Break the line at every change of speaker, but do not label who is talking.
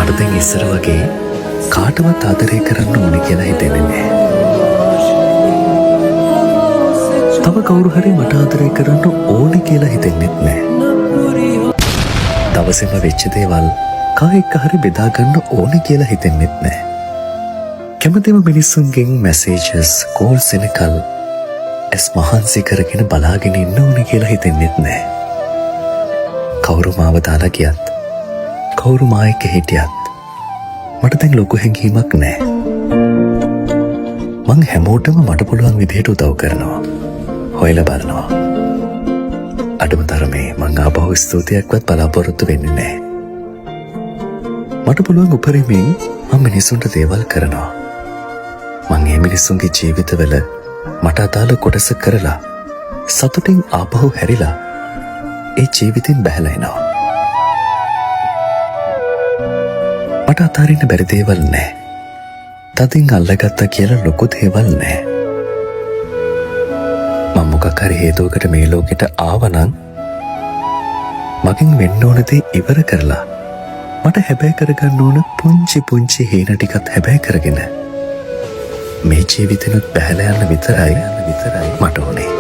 මට දැන් ඉස්සර වගේ කාටවත් ආදරය කරන්න ඕනේ කියලා හිතෙන්නේ නැහැ. තව කවුරු හරි මට ආදරය කරන්න ඕනේ කියලා හිතෙන්නෙත් නැහැ. දවසේම වෙච්ච දේවල් කා එක්ක හරි බෙදා ගන්න ඕනේ කියලා හිතෙන්නෙත් නැහැ. කැමතිම මිනිස්සුන්ගෙන් මැසේජස් කෝල්ස් එනකල් ඇස් මහන්සි කරගෙන බලාගෙන ඉන්න ඕනේ කියලා හිතෙන්නෙත් නැහැ. කවුරු මාව දාලා ගියත් කවුරු මා එක්ක හිටියත් මට දැන් ලොකු හැඟීමක් නැහැ. මං හැමෝටම මට පුළුවන් විදිහට උදව් කරනවා. හොයලා බලනවා. අඩුම තරමේ මං ආපහු ස්තුතියක්වත් බලාපොරොත්තු වෙන්නේ නැහැ. මට පුළුවන් උපරිමයෙන් මම මිනිසුන්ට දේවල් කරනවා. මං මේ මිනිසුන්ගේ ජීවිතවල මට අදාළ කොටස කරලා සතුටින් ආපහු හැරිලා ඒ ජීවිතෙන් බැහැලා එනවා. මට අතාරින්න බැරි දේවල් නැහැ. තදින් අල්ලගත්තා කියලා ලොකු දේවල් නැහැ. මම මොකක් හරි හේතුවකට මේ ලෝකෙට ආවනම් මගෙන් වෙන්න ඕන දේ ඉවර කරලා මට හැබෑ කරගන්න ඕන පුංචි පුංචි හීන ටිකත් හැබෑ කරගෙන මේ ජීවිතෙනුත් බැහැලා යන්න විතරයි මට ඕනේ.